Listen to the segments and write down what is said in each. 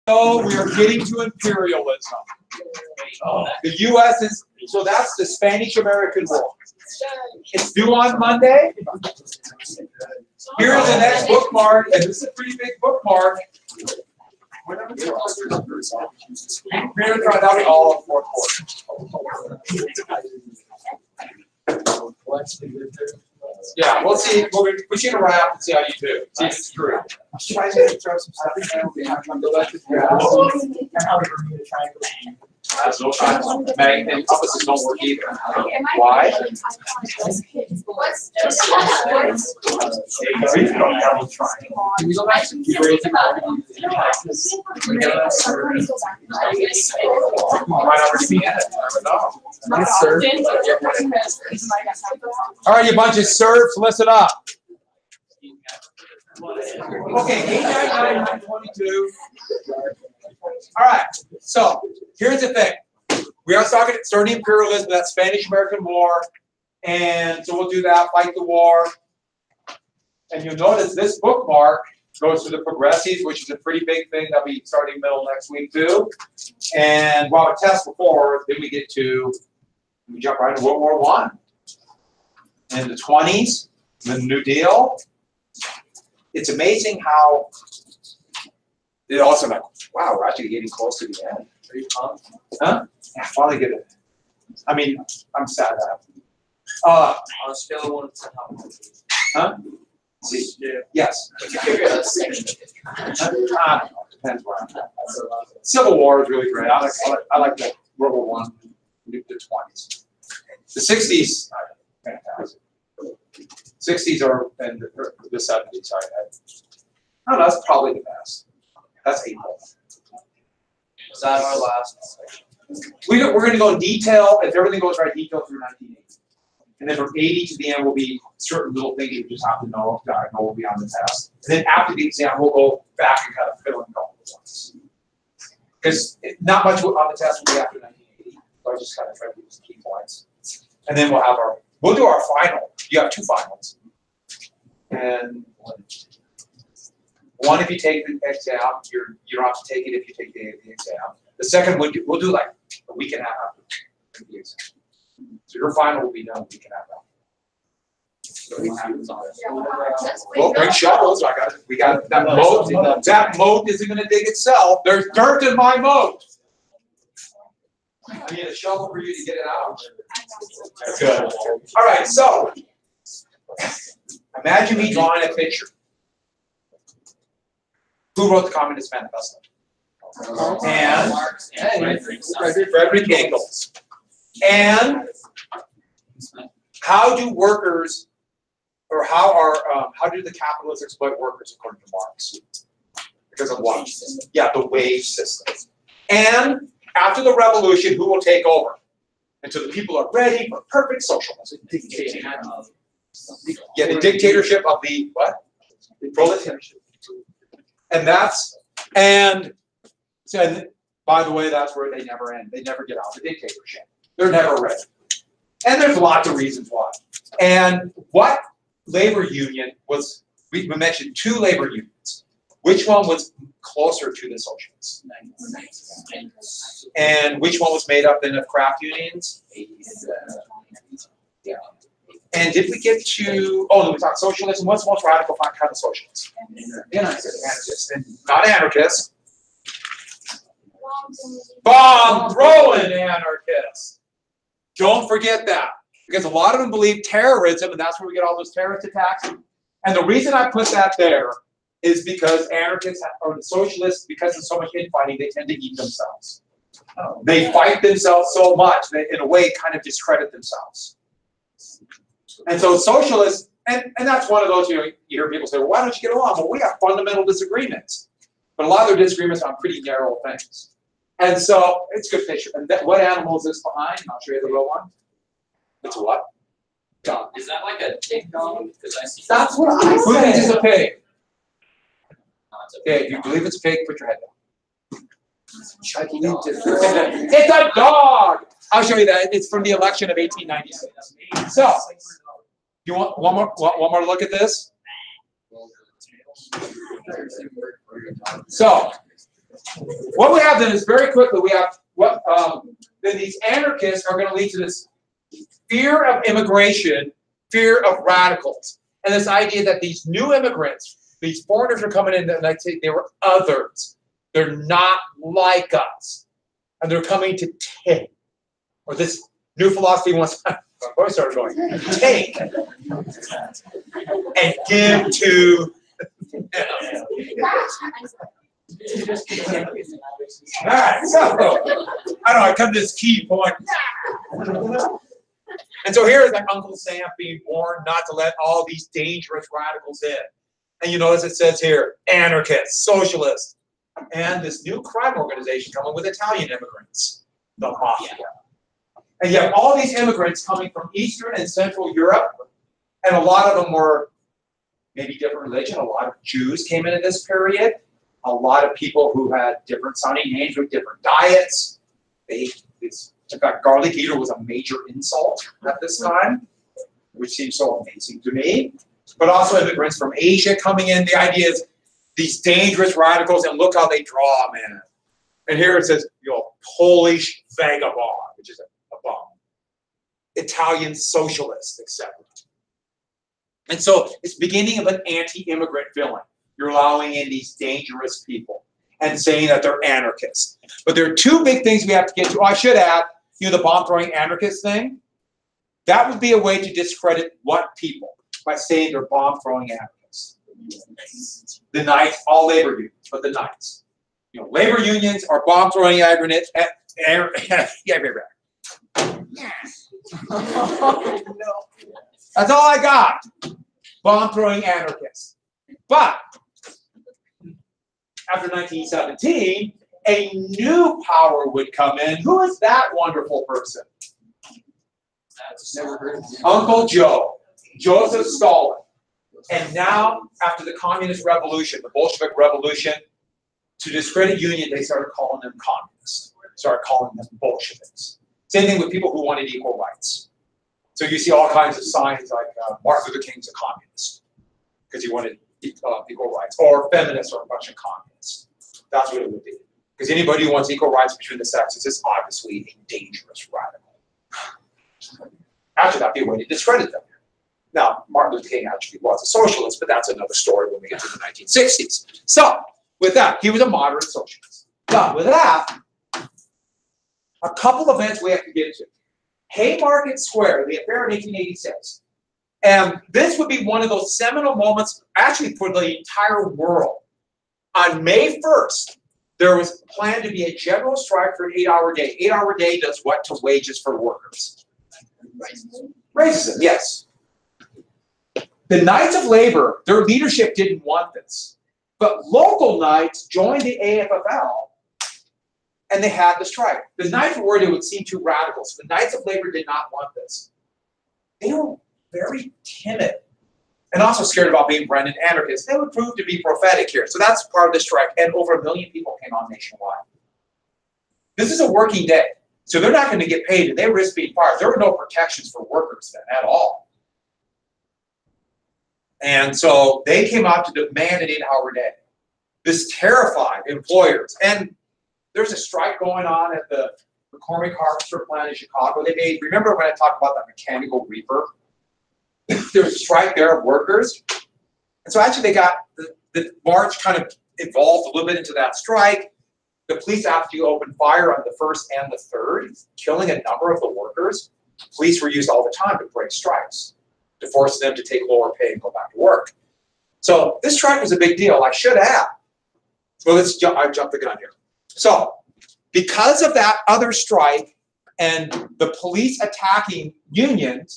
So we are getting to imperialism. The U.S. is, so that's the Spanish-American War. It's due on Monday. Here's the next bookmark, and this is a pretty big bookmark. That'll be all of fourth quarter. Yeah, we'll see. We should wrap and see how you do. See if it's true. Should I throw some stuff in there? We have some Meg, and compasses don't work either. Why? All right, you bunch of serfs, listen up. Okay, 89922. All right, so here's the thing. We are starting imperialism, that Spanish-American War, and so we'll do that, fight the war. And you'll notice this bookmark goes to the progressives, which is a pretty big thing that'll be starting middle next week too. And while we test before, then we jump right into World War I. In the 20s, the New Deal. It's amazing how it also like, wow, we're actually getting close to the end. Are you pumped? Huh? Yeah, finally get it. I mean, I'm sad that happened. On a scale of 1 to 10, huh? Yes. I don't know. Depends where I'm at. Civil War is really great. I like the World War I, the 20s. The 60s, fantastic. 60s are and the 70s. I don't know. That's probably the best. That's April. Is that our last section? We're going to go in detail, if everything goes right, detail through 1980. And then from 80 to the end will be certain little things you just have to know, that I know will be on the test. And then after the exam, we'll go back and kind of fill in a couple of ones. Because not much on the test will be after 1980. So I just kind of try to use key points. And then we'll do our final. You have 2 finals. And one if you take the exam, you don't have to take it if you take the exam. The second we'll do like a week and a half after the exam. So your final will be done a week and a half after. Well, bring shovels. We got that moat. That moat isn't going to dig itself. There's dirt in my moat. I need a shovel for you to get it out. Good. All right. So imagine me drawing a picture. Who wrote the Communist Manifesto? And Frederick Engels. And how do workers, or how do the capitalists exploit workers according to Marx? Because of what? Yeah, the wage system. And after the revolution, who will take over? Until the people are ready for perfect socialism. Yeah, the dictatorship of the what? The proletariat. And by the way, that's where they never end. They never get out of the dictatorship. They're never ready. And there's lots of reasons why. And what labor union was, we mentioned 2 labor unions. Which one was closer to the socialists? And which one was made up then of craft unions? Yeah. And did we get to, no, we talked socialism. What's the most radical kind of socialist? Anarchist. And not anarchist. Bomb throwing anarchists. Don't forget that. Because a lot of them believe terrorism, and that's where we get all those terrorist attacks. And the reason I put that there is because anarchists or the socialists, because there's so much infighting, they tend to eat themselves. They fight themselves so much that in a way kind of discredit themselves. And so socialists, and that's one of those, you hear people say, well, why don't you get along? Well, we have fundamental disagreements. But a lot of their disagreements are on pretty narrow things. And so it's a good picture. And what animal is this behind? I'll show you the real one. It's a what? Dog. Is that like a pig dog? Because I see. That's what I said. Who thinks it's a pig? Okay, if you believe it's a pig, put your head down. It's a dog. I'll show you that. It's from the election of 1896. So, you want one more look at this? So, What we have then is very quickly, we have what then these anarchists are going to lead to this fear of immigration, fear of radicals, and this idea that these new immigrants, these foreigners are coming in, and I'd say they were others. They're not like us, and they're coming to take, or this new philosophy wants. Before I started going, take and give to. All right, so I don't know. I come to this key point, and so here is like Uncle Sam being warned not to let all these dangerous radicals in. And you notice it says here, anarchists, socialists, and this new crime organization coming with Italian immigrants, the mafia. And you have all these immigrants coming from Eastern and Central Europe, and a lot of them were maybe different religion. A lot of Jews came into this period. A lot of people who had different sounding names with different diets. In fact, garlic eater was a major insult at this time, which seems so amazing to me. But also immigrants from Asia coming in. The idea is these dangerous radicals, and look how they draw them in. And here it says, Polish vagabond, which is a bomb. Italian socialist, etc. And so it's beginning of an anti-immigrant feeling. You're allowing in these dangerous people and saying that they're anarchists. But there are two big things we have to get to. Oh, I should add, the bomb-throwing anarchist thing. That would be a way to discredit what people? By saying they're bomb-throwing anarchists. The Knights, all labor unions, but the Knights. Labor unions are bomb-throwing anarchists. That's all I got. Bomb-throwing anarchists. But after 1917, a new power would come in. Who is that wonderful person? Never heard of him. Uncle Joe, Joseph Stalin. And now, after the Communist Revolution, the Bolshevik Revolution, to discredit union, they started calling them communists. Started calling them Bolsheviks. Same thing with people who wanted equal rights. So you see all kinds of signs like Martin Luther King's a communist because he wanted equal rights, or feminists are a bunch of communists. That's what it would be. Because anybody who wants equal rights between the sexes is obviously a dangerous radical. Actually, that'd be a way to discredit them. Now, Martin Luther King actually was a socialist, but that's another story when we get to the 1960s. So, with that, he was a moderate socialist. But with that, a couple events we have to get to. Haymarket Square, the affair in 1886. And this would be one of those seminal moments, actually for the entire world. On May 1st, there was planned to be a general strike for an 8-hour day. 8-hour day does what to wages for workers? Raises them, yes. The Knights of Labor, their leadership didn't want this. But local Knights joined the AFL, and they had the strike. The Knights were worried it would seem too radical, so the Knights of Labor did not want this. They were very timid and also scared about being branded anarchists. They would prove to be prophetic here. So that's part of the strike, and over 1 million people came on nationwide. This is a working day, so they're not going to get paid, and they risk being fired. There were no protections for workers then at all. And so they came out to demand an 8-hour day. This terrified employers. And there's a strike going on at the McCormick Harvester plant in Chicago. They made, remember when I talked about that mechanical reaper? There was a strike there of workers. And so actually they got, the march kind of evolved a little bit into that strike. The police actually opened fire on the 1st and the 3rd, killing a number of the workers. Police were used all the time to break strikes, to force them to take lower pay and go back to work. So this strike was a big deal. I should add. Well, I jumped the gun here. So because of that other strike and the police attacking unions,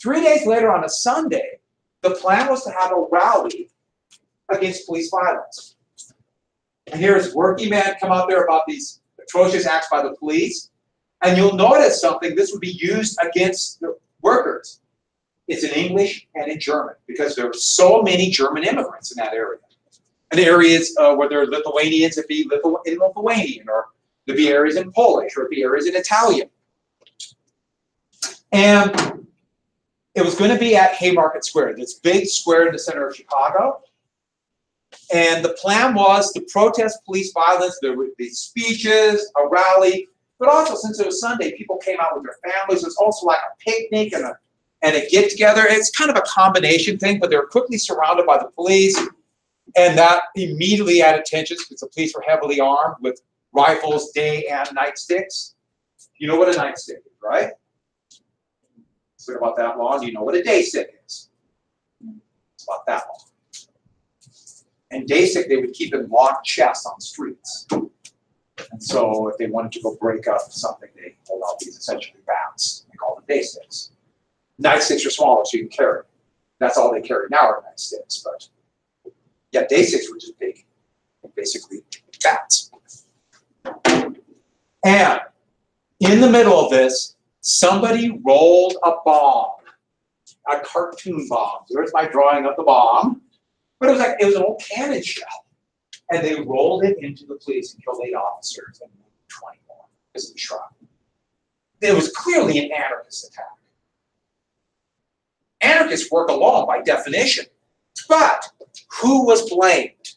3 days later on a Sunday, the plan was to have a rally against police violence. And here's working men come out there about these atrocious acts by the police. And you'll notice something, this would be used against the workers. It's in English and in German because there were so many German immigrants in that area. And areas where there are Lithuanians, it'd be in Lithuanian, or there'd be areas in Polish, or it'd be areas in Italian. And it was going to be at Haymarket Square, this big square in the center of Chicago. And the plan was to protest police violence. There would be speeches, a rally, but also since it was Sunday, people came out with their families. It was also like a picnic and a get-together. It's kind of a combination thing, but they were quickly surrounded by the police, and that immediately added tensions because the police were heavily armed with rifles, day and nightsticks. You know what a nightstick is, right? It's been about that long. You know what a day stick is. It's about that long. And day stick, they would keep in locked chests on streets. And so if they wanted to go break up something, they pulled out these essentially bats. They call them day sticks. Nightsticks are smaller, so you can carry. That's all they carry now are nightsticks. But yeah, day sticks were just big, basically bats. And in the middle of this, somebody rolled a bomb, a cartoon bomb. There's my drawing of the bomb. But it was an old cannon shell. And they rolled it into the police and killed 8 officers and 20 more because of the shot. It was clearly an anarchist attack. Anarchists work alone by definition. But who was blamed?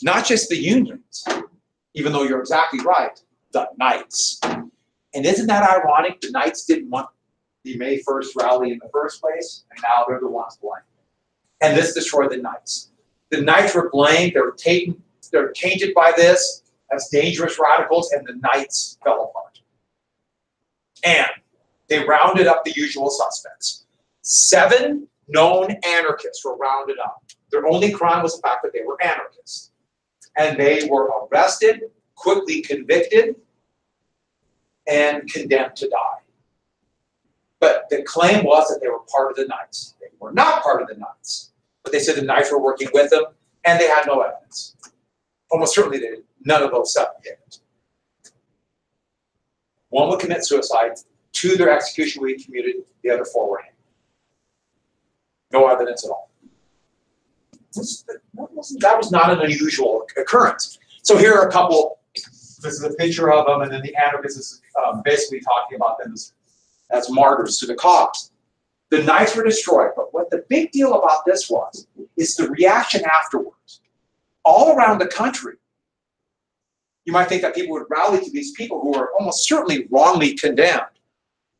Not just the unions, even though you're exactly right, the Knights. And isn't that ironic? The Knights didn't want the May 1st rally in the first place, and now they're the ones blamed. And this destroyed the Knights. The Knights were blamed. They were tainted by this as dangerous radicals, and the Knights fell apart. And they rounded up the usual suspects. 7 known anarchists were rounded up. Their only crime was the fact that they were anarchists. And they were arrested, quickly convicted, and condemned to die. But the claim was that they were part of the Knights. They were not part of the Knights. But they said the Knights were working with them, and they had no evidence. Almost certainly they did. None of those 7 did. 1 would commit suicide, 2 their execution would be commuted, the other 4 were hanged. No evidence at all. That was not an unusual occurrence. So here are a couple. This is a picture of them, and then the anarchist is basically talking about them as martyrs to the cause. The Knights were destroyed, but what the big deal about this was, is the reaction afterwards. All around the country, you might think that people would rally to these people who were almost certainly wrongly condemned.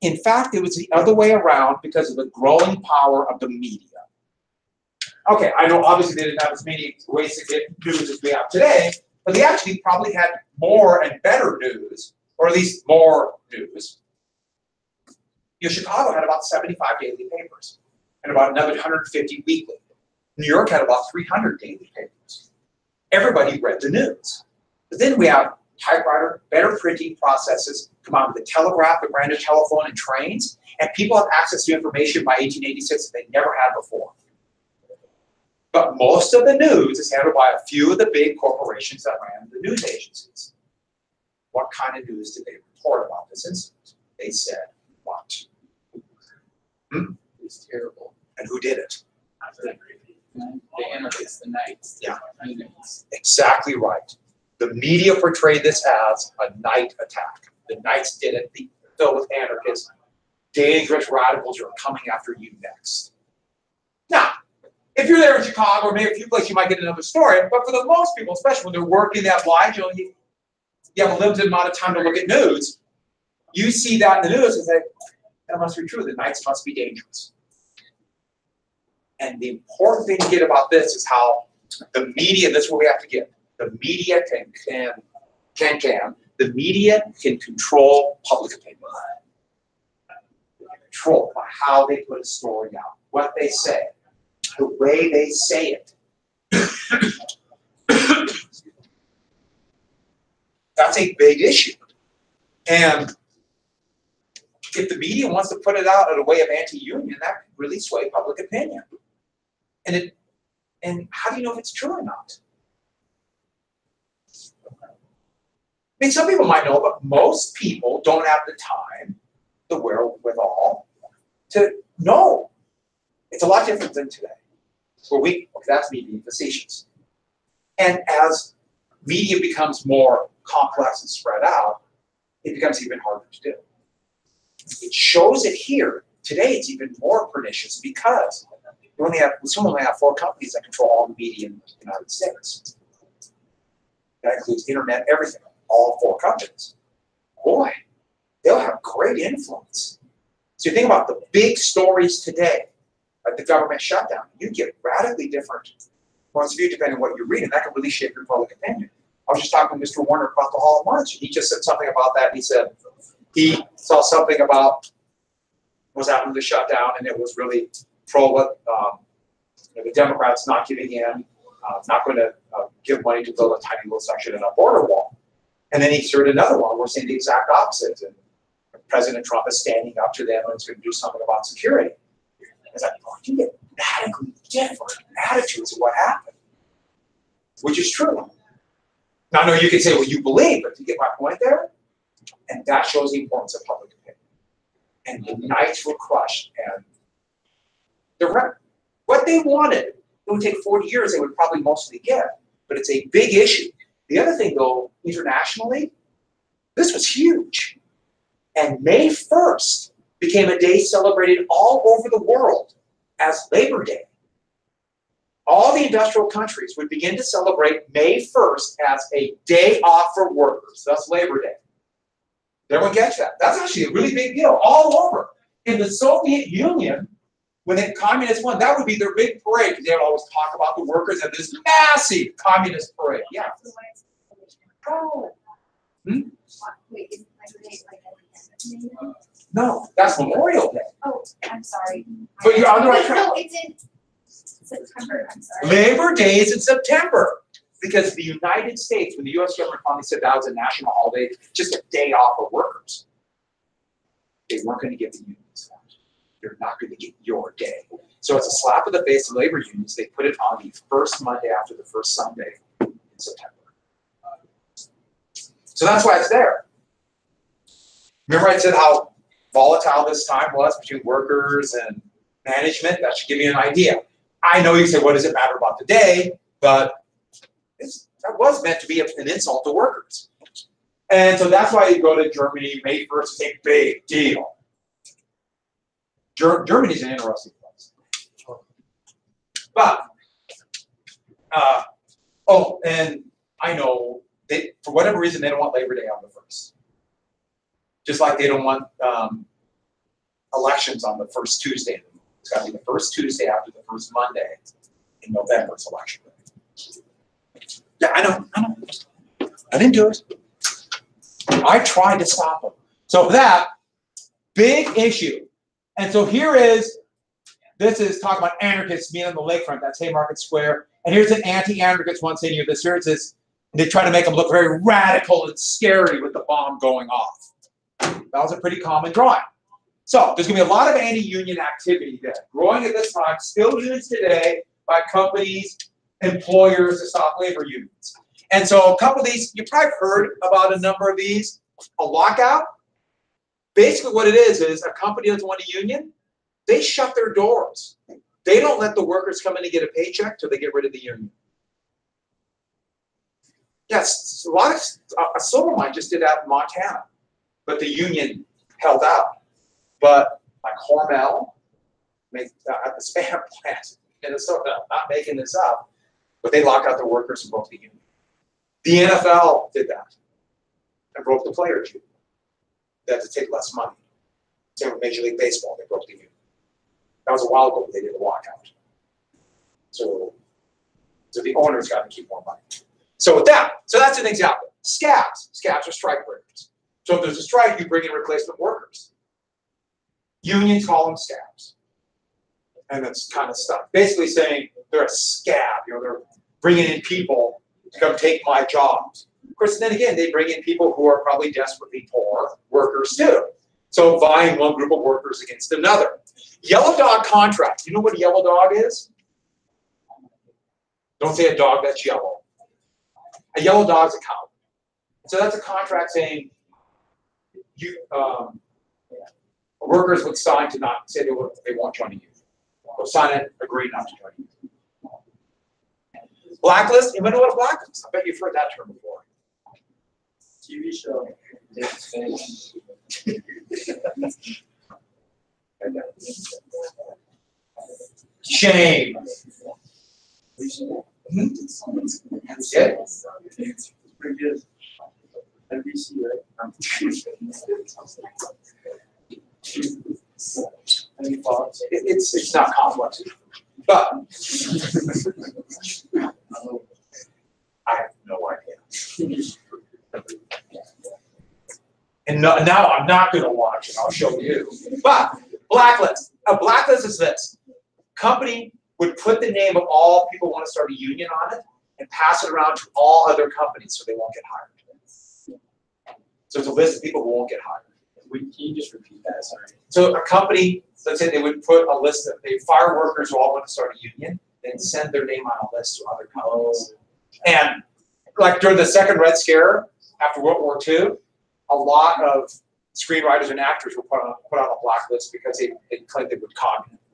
In fact, it was the other way around because of the growing power of the media. Okay, I know obviously they didn't have as many ways to get news as we have today, but they actually probably had more and better news, or at least more news. Chicago had about 75 daily papers and about another 150 weekly. New York had about 300 daily papers. Everybody read the news. But then we have typewriter, better printing processes, come out with the telegraph, the branded telephone, and trains, and people have access to information by 1886 that they never had before. But most of the news is handled by a few of the big corporations that ran the news agencies. What kind of news did they report about this incident? They said, what? It's terrible. And who did it? The anarchists, the Knights. Yeah. Unions. Exactly right. The media portrayed this as a night attack. The Knights did it, filled with anarchists. Dangerous radicals are coming after you next. Now, if you're there in Chicago or maybe a few places, you might get another story. But for the most people, especially when they're working that blind, you have a limited amount of time to look at news. You see that in the news and say, that must be true. The Knights must be dangerous. And the important thing to get about this is how the media, this is what we have to get. The media the media can control public opinion. Control by how they put a story out, what they say, the way they say it. That's a big issue. And if the media wants to put it out in a way of anti-union, that could really sway public opinion. And how do you know if it's true or not? I mean, some people might know, but most people don't have the time, the wherewithal to know. It's a lot different than today. That's me being facetious. And as media becomes more complex and spread out, it becomes even harder to do. It shows it here. Today it's even more pernicious because we still only have 4 companies that control all the media in the United States. That includes internet, everything, all 4 companies. Boy, they'll have great influence. So you think about the big stories today, like the government shutdown, you get radically different points of view depending on what you read, and that can really shape your public opinion. I was just talking to Mr. Warner about the Hall of Lunch, and he just said something about that. He said he saw something about what's happening to the shutdown, and it was really pro what the Democrats not giving in, not going to give money to build a tiny little section in a border wall. And then he started another one. We're seeing the exact opposite. And President Trump is standing up to them and is going to do something about security. It's like, oh, you get radically different attitudes of what happened, which is true. Now, I know you can say what you believe, but you get my point there? And that shows the importance of public opinion. And the Knights were crushed. And what they wanted, it would take 40 years, they would probably mostly get. But it's a big issue. The other thing, though, internationally, this was huge. And May 1st became a day celebrated all over the world as Labor Day. All the industrial countries would begin to celebrate May 1st as a day off for workers. That's Labor Day. Did everyone catch that? That's actually a really big deal all over. In the Soviet Union, when the communists won, that would be their big parade, because they would always talk about the workers at this massive communist parade. Yeah. Oh. Hmm? No, that's Memorial Day. Oh, I'm sorry. But you're on the right track. No, it's in September. I'm sorry. Labor Day is in September, because the United States, when the U.S. government finally said that was a national holiday, just a day off for workers, they weren't going to give the unions that. You're not going to get your day. So it's a slap in the face of labor unions. They put it on the first Monday after the first Sunday in September. So that's why it's there. Remember I said how volatile this time was between workers and management? That should give you an idea. I know you say, what does it matter about the day? But that was meant to be an insult to workers. And so that's why you go to Germany, May 1st is a big deal. Germany's an interesting place. But, oh, and I know, for whatever reason, they don't want Labor Day on the 1st. Just like they don't want elections on the first Tuesday. It's got to be the first Tuesday after the first Monday in November. It's election day. Yeah, I know. I didn't do it. I tried to stop them. So that, big issue. And so this is talking about anarchists being on the lakefront. That's Haymarket Square. And here's an anti-anarchist one saying, this here it says, they try to make them look very radical and scary with the bomb going off. That was a pretty common drawing. So there's going to be a lot of anti-union activity there. Growing at this time, still used today by companies, employers to stop labor unions. And so a couple of these, you've probably heard about a number of these. A lockout, basically what it is a company doesn't want a union, they shut their doors. They don't let the workers come in and get a paycheck till they get rid of the union. Yes, a silver mine just did that in Montana, but the union held out. But like Hormel, at the spam plant in Minnesota, not making this up, but they locked out their workers and broke the union. The NFL did that and broke the players' union. They had to take less money. Same with Major League Baseball, they broke the union. That was a while ago, they did a lockout. So the owners got to keep more money. So with that, so that's an example. Scabs. Scabs are strike breakers. So if there's a strike, you bring in replacement workers. Unions call them scabs. And that's kind of stuff. Basically saying they're a scab. They're bringing in people to come take my jobs. Of course, then again, they bring in people who are probably desperately poor workers too. So vying one group of workers against another. Yellow dog contract. You know what a yellow dog is? Don't say a dog that's yellow. A yellow dog's a cow. So that's a contract saying workers would sign to not say they won't join a union. They'll sign it, agree not to join a union. Blacklist. You know what a blacklist? I bet you've heard that term before. TV show. Shame. Hmm? Yeah. Pretty good. NBC, right? Any thoughts? It's not complex, but I have no idea. And now I'm not going to watch it. I'll show you. But blacklist. A blacklist is this: company would put the name of all people who want to start a union on it and pass it around to all other companies so they won't get hired. So it's a list of people who won't get hired. Can you just repeat that? Sorry. So a company, let's say they would put a list of, they fire workers who all want to start a union, then send their name on a list to other companies. And like during the second Red Scare, after World War II, a lot of screenwriters and actors were put on a blacklist because they claimed they were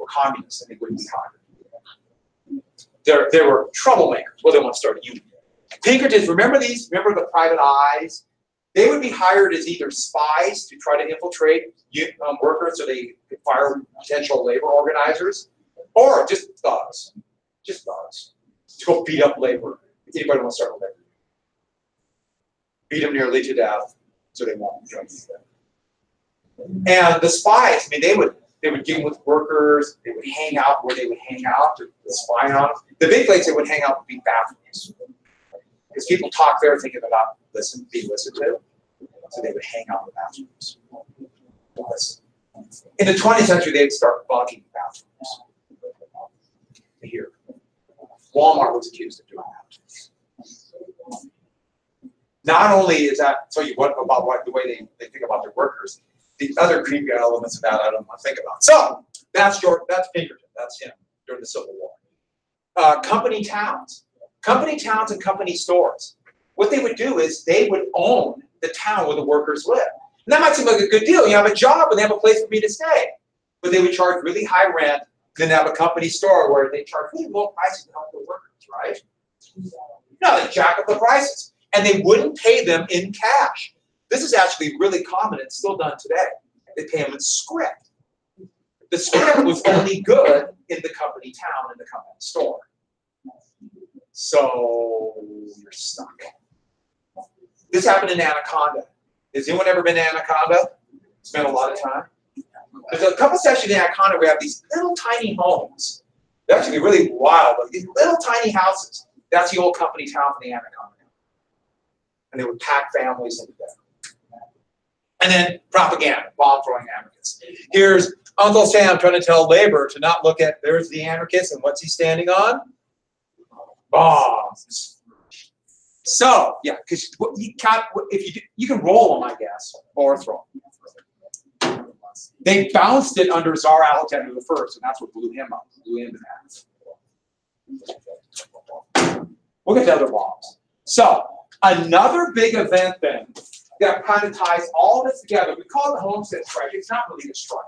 communists and they wouldn't be hired. They were troublemakers. Well, they want to start a union. Pinkertons, remember these? Remember the private eyes? They would be hired as either spies to try to infiltrate workers so they could fire potential labor organizers, or just thugs. Just thugs. To go beat up labor. If anybody wants to start a labor. Beat them nearly to death so they won't join them. And the spies, I mean, they would deal with workers, they would hang out where they would hang out to spy on them. The big place they would hang out would be bathrooms. Because people talk there thinking about being listened to. So they would hang out in the bathrooms. In the 20th century, they'd start bugging bathrooms. Here. Walmart was accused of doing that. Not only is that tell you about the way they think about their workers, the other creepy elements of that I don't want to think about. So that's Pinkerton. That's him during the Civil War. Company towns. Company towns and company stores. What they would do is they would own the town where the workers live. And that might seem like a good deal. You have a job and they have a place for me to stay. But they would charge really high rent, then have a company store where they charge really low prices to help the workers, right? No, they jack up the prices. And they wouldn't pay them in cash. This is actually really common. It's still done today. They pay them in scrip. The scrip was only good in the company town and the company store. So you're stuck. This happened in Anaconda. Has anyone ever been to Anaconda? Spent a lot of time. There's a couple sections in Anaconda where we have these little tiny homes. They're actually really wild, but these little tiny houses. That's the old company town for the Anaconda. And they would pack families into there. And then propaganda, bomb throwing anarchists. Here's Uncle Sam trying to tell labor to not look at, there's the anarchist, and what's he standing on? Bombs. So, yeah, because you can roll them, I guess, or throw them. They bounced it under Tsar Alexander I, and that's what blew him up, blew him to half. We'll get to other bombs. So, another big event then that kind of ties all of this together, we call it the Homestead strike. It's not really a strike.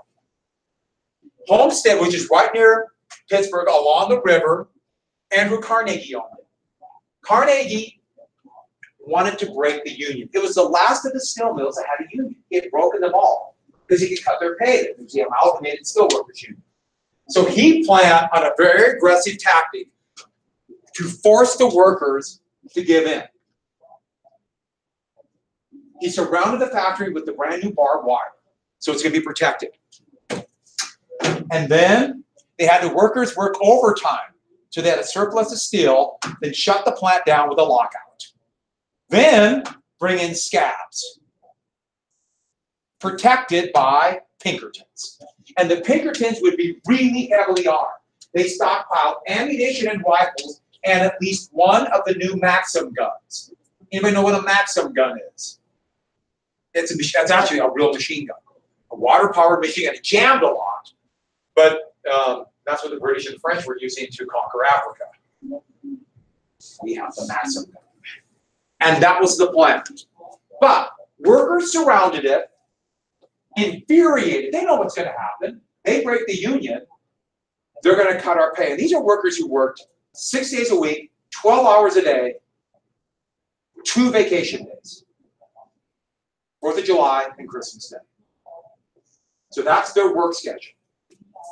Homestead, which is right near Pittsburgh, along the river, Andrew Carnegie owned it. Carnegie wanted to break the union. It was the last of the steel mills that had a union. He had broken them all because he could cut their pay. It was the Amalgamated Steelworkers Union. So he planned on a very aggressive tactic to force the workers to give in. He surrounded the factory with the brand new barbed wire, so it's going to be protected. And then they had the workers work overtime, so they had a surplus of steel, then shut the plant down with a lockout. Then bring in scabs, protected by Pinkertons. And the Pinkertons would be really heavily armed. They stockpiled ammunition and rifles and at least one of the new Maxim guns. Anybody know what a Maxim gun is? It's actually a real machine gun, a water-powered machine gun. It jammed a lot, but that's what the British and French were using to conquer Africa. We have the Maxim gun. And that was the plan. But workers surrounded it, infuriated. They know what's going to happen. They break the union. They're going to cut our pay. And these are workers who worked 6 days a week, 12 hours a day, 2 vacation days. 4th of July and Christmas Day. So that's their work schedule.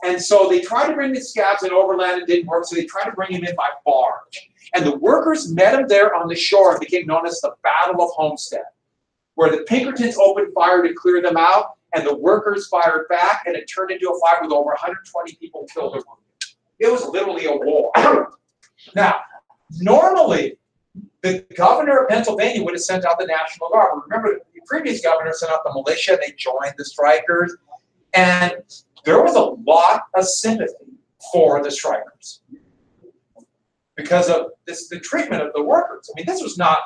And so they tried to bring the scabs in overland, it didn't work, so they tried to bring him in by barge. And the workers met him there on the shore and became known as the Battle of Homestead, where the Pinkertons opened fire to clear them out, and the workers fired back, and it turned into a fight with over 120 people killed or wounded. It was literally a war. Now, normally, the governor of Pennsylvania would have sent out the National Guard. Remember, the previous governor sent out the militia, and they joined the strikers, and there was a lot of sympathy for the strikers because of the treatment of the workers. I mean, this was not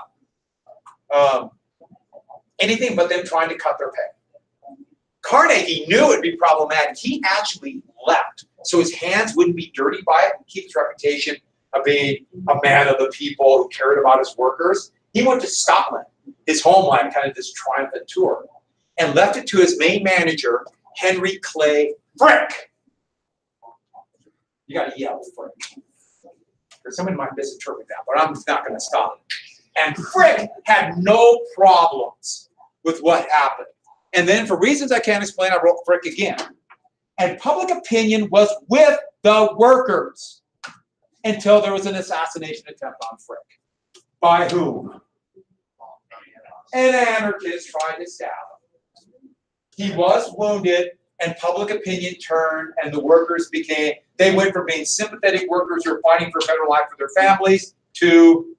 anything but them trying to cut their pay. Carnegie knew it'd be problematic. He actually left so his hands wouldn't be dirty by it and keep his reputation of being a man of the people who cared about his workers. He went to Scotland, his homeland, kind of this triumphant tour, and left it to his main manager, Henry Clay Frick. You got to yell, Frick. Or someone might misinterpret that, but I'm not going to stop. And Frick had no problems with what happened. And then, for reasons I can't explain, I wrote Frick again. And public opinion was with the workers until there was an assassination attempt on Frick. By whom? An anarchist tried to stab him. He was wounded, and public opinion turned, and the workers they went from being sympathetic workers who were fighting for a better life for their families to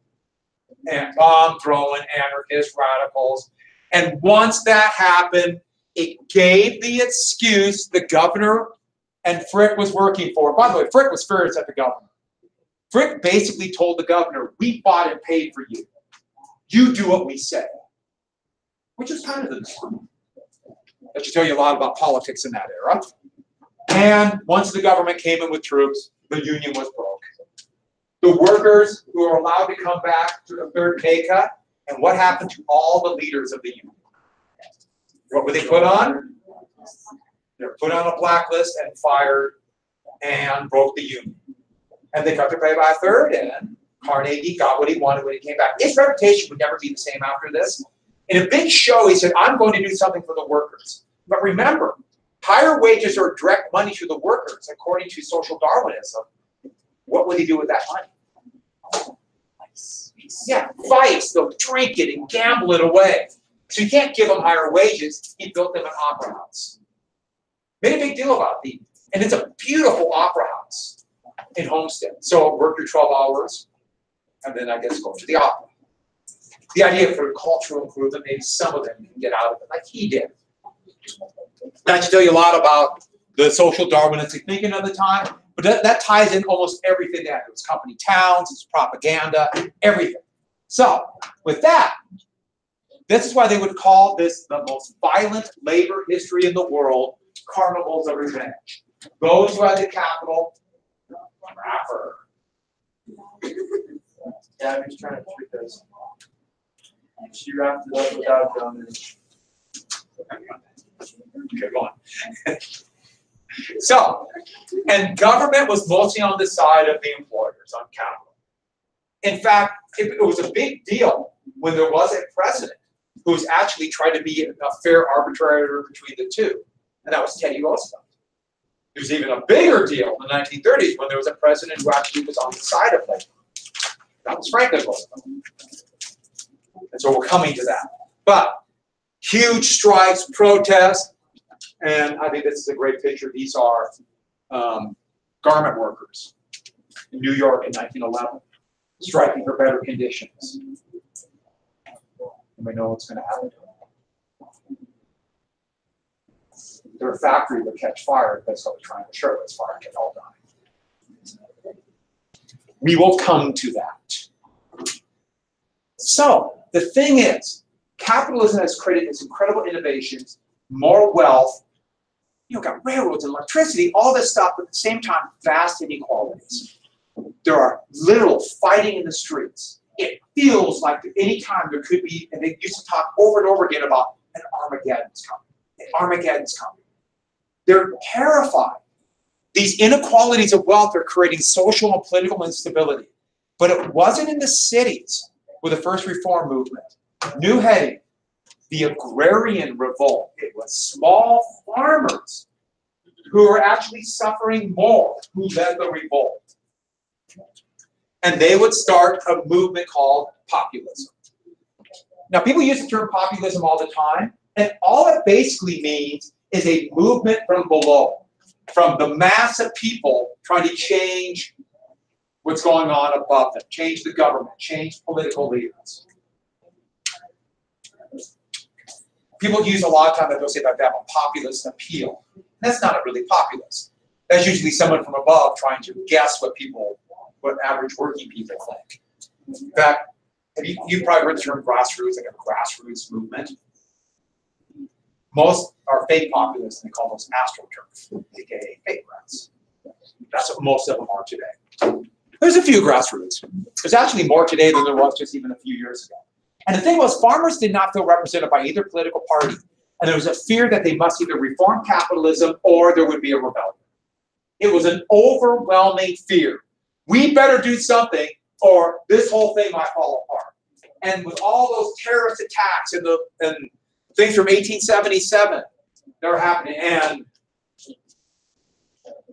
bomb-throwing anarchist radicals. And once that happened, it gave the excuse the governor and Frick was working for. By the way, Frick was furious at the governor. Frick basically told the governor, we bought and paid for you. You do what we say. Which is kind of the norm. That should tell you a lot about politics in that era. And once the government came in with troops, the union was broke. The workers who were allowed to come back to the third pay cut, and what happened to all the leaders of the union? What were they put on? They were put on a blacklist and fired and broke the union. And they cut their pay by a third, and Carnegie got what he wanted when he came back. His reputation would never be the same after this. In a big show, he said, I'm going to do something for the workers. But remember, higher wages are direct money to the workers, according to social Darwinism. What would he do with that money? Yeah, vice. They'll drink it and gamble it away. So you can't give them higher wages. He built them an opera house. Made a big deal about it. And it's a beautiful opera house in Homestead. So work your 12 hours, and then I guess go to the opera. The idea for cultural improvement, maybe some of them can get out of it, like he did. That should tell you a lot about the social Darwinistic thinking of the time, but that ties in almost everything that it was company towns, it's propaganda, everything. So, with that, this is why they would call this the most violent labor history in the world, carnivals of revenge. Those who had the capital, rapper. Yeah, I'm just trying to trick us. She wrapped it up without going in. Okay, go on. So, and government was mostly on the side of the employers, on capital. In fact, it was a big deal when there was a president who was actually trying to be a fair arbitrator between the two, and that was Teddy Roosevelt. It was even a bigger deal in the 1930s when there was a president who actually was on the side of labor. That was Franklin Roosevelt. And so we're coming to that. But huge strikes, protests, and I think this is a great picture. These are garment workers in New York in 1911, striking for better conditions. And we know what's going to happen to them. Their factory would catch fire because they were trying to show it's fire can all die. We will come to that. So, the thing is, capitalism has created these incredible innovations, more wealth, got railroads and electricity, all this stuff, but at the same time, vast inequalities. There are literal fighting in the streets. It feels like any time there could be, and they used to talk over and over again about an Armageddon's coming. An Armageddon's coming. They're terrified. These inequalities of wealth are creating social and political instability. But it wasn't in the cities with the first reform movement. New heading, the Agrarian Revolt. It was small farmers who were actually suffering more, who led the revolt. And they would start a movement called populism. Now, people use the term populism all the time, and all it basically means is a movement from below, from the mass of people trying to change what's going on above them, change the government, change political leaders. People use a lot of time that they'll say that they have a populist appeal. That's not really populist. That's usually someone from above trying to guess what average working people think. In fact, you've probably heard the term grassroots, like a grassroots movement. Most are fake populists, and they call those astroturf, aka fake grass. That's what most of them are today. There's a few grassroots. There's actually more today than there was just even a few years ago. And the thing was, farmers did not feel represented by either political party. And there was a fear that they must either reform capitalism or there would be a rebellion. It was an overwhelming fear. We better do something or this whole thing might fall apart. And with all those terrorist attacks and things from 1877 that were happening, and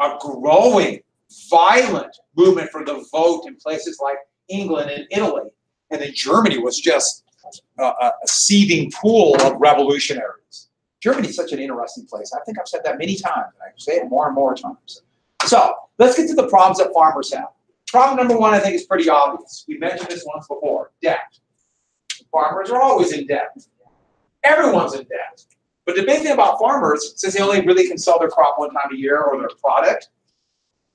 a growing, violent movement for the vote in places like England and Italy. And then Germany was just a seething pool of revolutionaries. Germany is such an interesting place. I think I've said that many times, and I say it more and more times. So let's get to the problems that farmers have. Problem number one, I think, is pretty obvious. We mentioned this once before, debt. Farmers are always in debt. Everyone's in debt. But the big thing about farmers, since they only really can sell their crop one time a year or their product,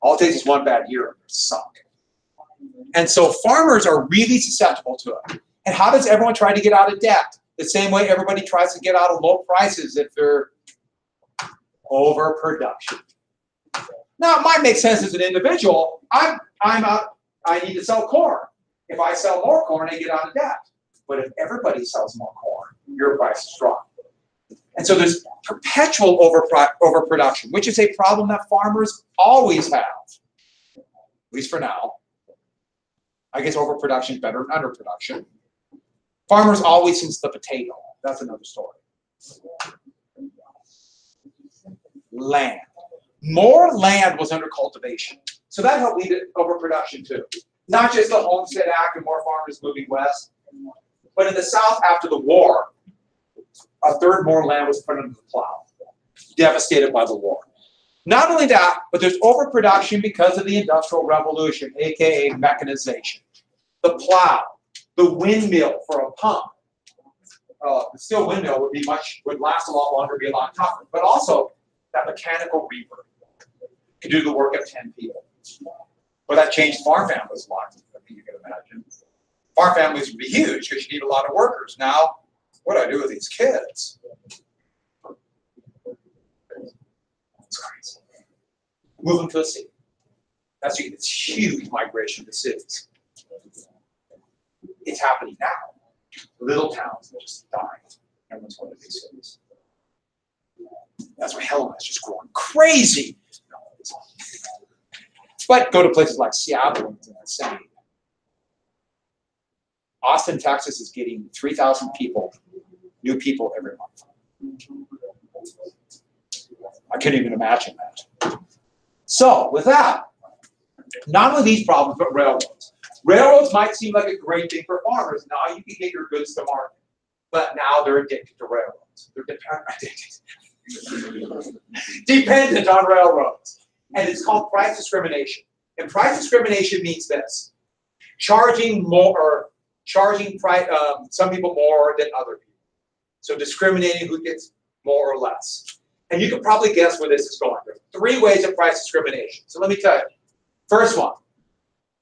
all it takes is one bad year and they're sunk. And so farmers are really susceptible to it. And how does everyone try to get out of debt? The same way everybody tries to get out of low prices if they're overproduction. Now, it might make sense as an individual. I need to sell corn. If I sell more corn, I get out of debt. But if everybody sells more corn, your prices drop. And so there's perpetual overproduction, which is a problem that farmers always have, at least for now. I guess overproduction is better than underproduction. Farmers always since the potato. That's another story. Land. More land was under cultivation. So that helped lead to overproduction too. Not just the Homestead Act and more farmers moving west, but in the South after the war, a third more land was put under the plow, devastated by the war. Not only that, but there's overproduction because of the Industrial Revolution, aka mechanization. The plow, the windmill for a pump. The steel windmill would last a lot longer, be a lot tougher. But also that mechanical reaper could do the work of 10 people. Well, that changed farm families a lot, you can imagine. Farm families would be huge because you need a lot of workers. Now, what do I do with these kids? It's crazy. Move them to a city. That's this huge migration to cities. It's happening now. Little towns are just dying. Everyone's going to big cities. That's why Helena is just growing crazy. But go to places like Seattle and it's insane. Austin, Texas is getting 3,000 people, new people every month. I couldn't even imagine that. So with that, not only these problems, but railroads. Railroads might seem like a great thing for farmers. Now you can get your goods to market. But now they're addicted to railroads. They're dependent on railroads. And it's called price discrimination. And price discrimination means this: charging some people more than other people. So discriminating who gets more or less. And you can probably guess where this is going. There's 3 ways of price discrimination. So let me tell you. First one,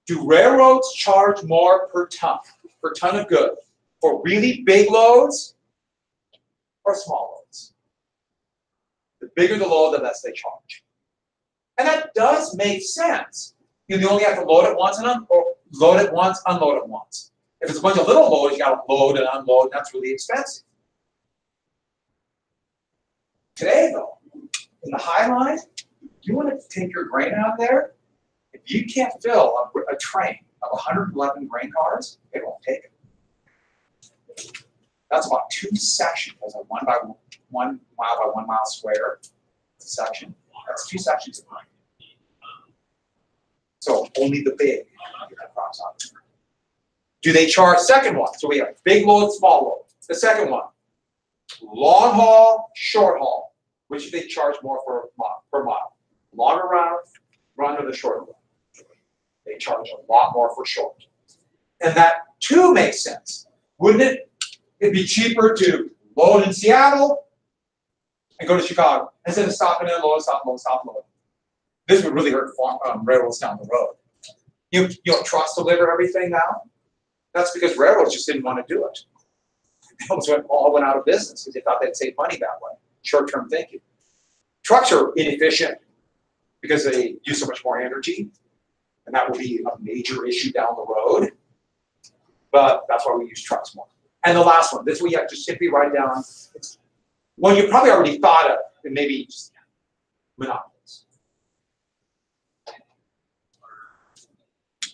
do railroads charge more per ton of good for really big loads or small loads? The bigger the load, the less they charge. And that does make sense. You only have to load it once, unload it once. If it's a bunch of little loads, you got to load and unload, and that's really expensive. Today, though, in the High Line, you want to take your grain out there, if you can't fill a train of 111 grain cars, it won't take it. That's about 2 sections as a 1 by 1 mile by 1 mile square section. That's 2 sections of line. So only the big get that cross out. Do they charge? Second one. So we have big load, small load. The second one, long haul, short haul. Which do they charge more for per mile? Longer run or the shorter run? They charge a lot more for short. And that too makes sense. Wouldn't it? It'd be cheaper to load in Seattle and go to Chicago instead of stopping in, load, stop, load, stop, load. This would really hurt railroads down the road. You don't trust deliver everything now? That's because railroads just didn't want to do it. They almost all went out of business because they thought they'd save money that way. Short-term thinking. Trucks are inefficient because they use so much more energy, and that will be a major issue down the road. But that's why we use trucks more. And the last one, this one you have to simply write down. It's one you probably already thought of, and maybe just monopolies.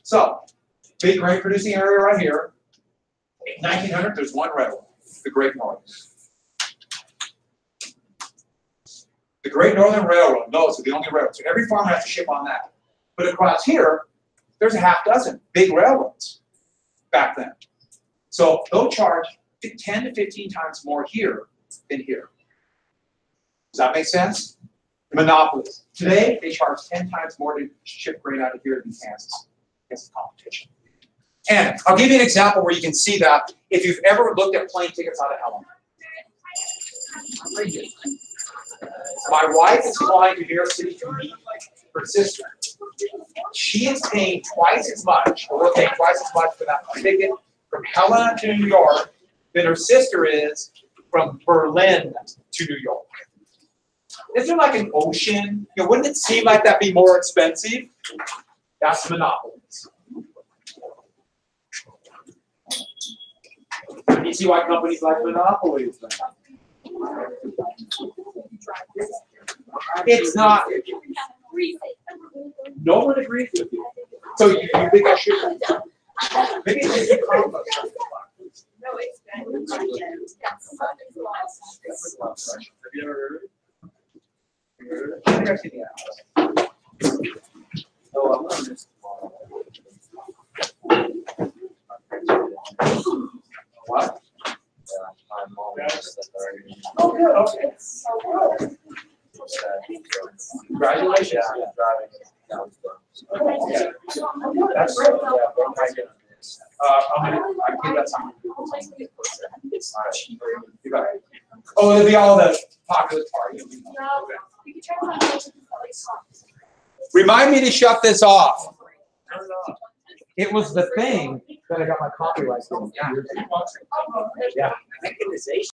So, big grain producing area right here. In 1900, there's one railroad, the Great Northern. The Great Northern Railroad, no, it's the only railroad. So every farmer has to ship on that. But across here, there's a half dozen big railroads back then. So they'll charge 10 to 15 times more here than here. Does that make sense? Monopolies. Today, they charge 10 times more to ship grain out of here than Kansas. Against the competition. And I'll give you an example where you can see that if you've ever looked at plane tickets out of Helena. My wife is flying to New York City to meet her sister. She is paying twice as much, or we're paying twice as much for that ticket from Helena to New York than her sister is from Berlin to New York. Is there like an ocean? You know, wouldn't it seem like that'd be more expensive? That's monopolies. You see why companies like monopolies then? It's not. No one agrees with you. So you think I should? Maybe it's a problem. No, it's been. Have you ever heard of it? I think I've seen the ad. Oh, I'm on this. What? Oh, good. Okay. Congratulations. Yeah. That's great. I give that time. You got it. Oh, it'll be all the popular party. Remind me to shut this off. It was the thing that I got my copyright from. Yeah.